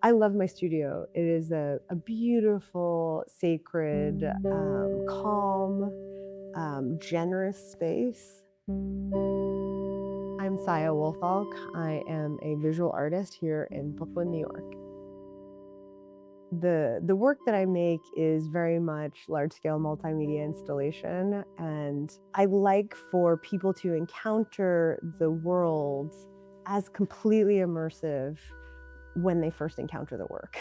I love my studio. It is a beautiful, sacred, calm, generous space. I'm Saya Woolfalk. I am a visual artist here in Brooklyn, New York. The work that I make is very much large-scale multimedia installation, and I like for people to encounter the world as completely immersive when they first encounter the work.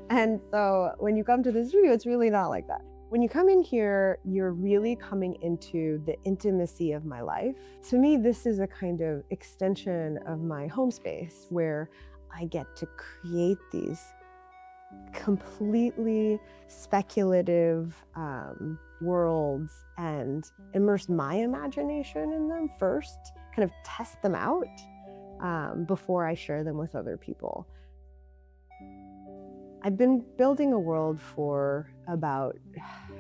And so when you come to the studio, it's really not like that. When you come in here, you're really coming into the intimacy of my life. To me, this is a kind of extension of my home space where I get to create these completely speculative worlds and immerse my imagination in them first, kind of test them out before I share them with other people. I've been building a world for about,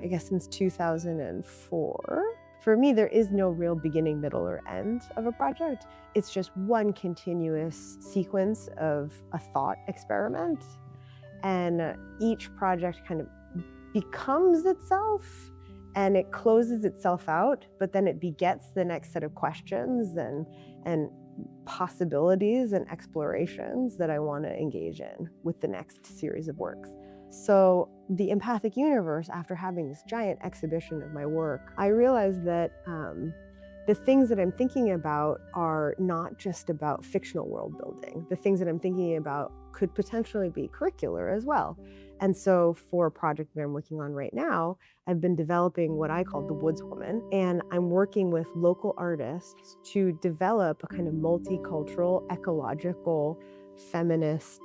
I guess, since 2004. For me, there is no real beginning, middle, or end of a project. It's just one continuous sequence of a thought experiment. And each project kind of becomes itself and it closes itself out, but then it begets the next set of questions and possibilities and explorations that I want to engage in with the next series of works. So the Empathic Universe, after having this giant exhibition of my work, I realized that the things that I'm thinking about are not just about fictional world building. The things that I'm thinking about could potentially be curricular as well. And so for a project that I'm working on right now, I've been developing what I call the Woodswoman, and I'm working with local artists to develop a kind of multicultural, ecological, feminist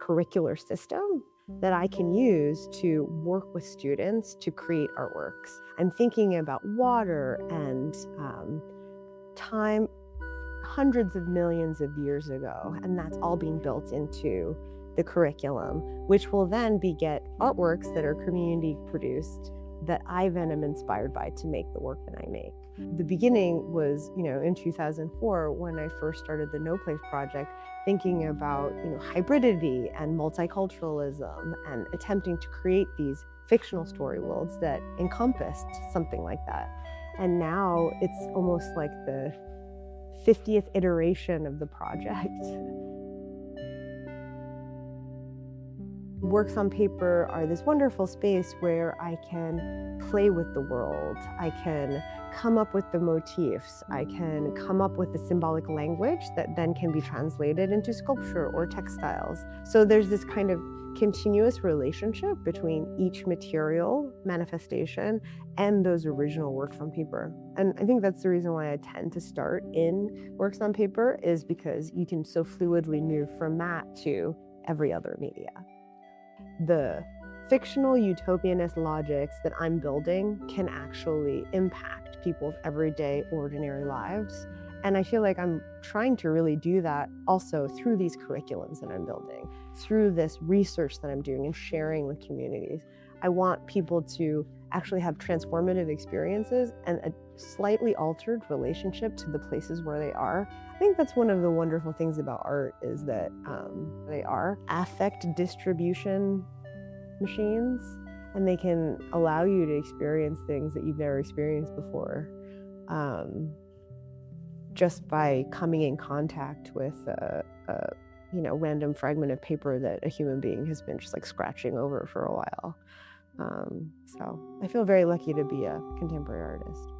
curricular system that I can use to work with students to create artworks. I'm thinking about water and time hundreds of millions of years ago, and that's all being built into the curriculum, which will then beget artworks that are community produced that I then am inspired by to make the work that I make. The beginning was, in 2004 when I first started the No Place project, thinking about, hybridity and multiculturalism and attempting to create these fictional story worlds that encompassed something like that. And now it's almost like the 50th iteration of the project. Works on paper are this wonderful space where I can play with the world. I can come up with the motifs. I can come up with the symbolic language that then can be translated into sculpture or textiles. So there's this kind of continuous relationship between each material manifestation and those original works on paper. And I think that's the reason why I tend to start in works on paper, is because you can so fluidly move from that to every other media. The fictional utopianist logics that I'm building can actually impact people's everyday, ordinary lives. And I feel like I'm trying to really do that also through these curriculums that I'm building, through this research that I'm doing and sharing with communities. I want people to actually have transformative experiences and a slightly altered relationship to the places where they are. I think that's one of the wonderful things about art, is that they are affect distribution machines, and they can allow you to experience things that you've never experienced before, just by coming in contact with a random fragment of paper that a human being has been just like scratching over for a while. So I feel very lucky to be a contemporary artist.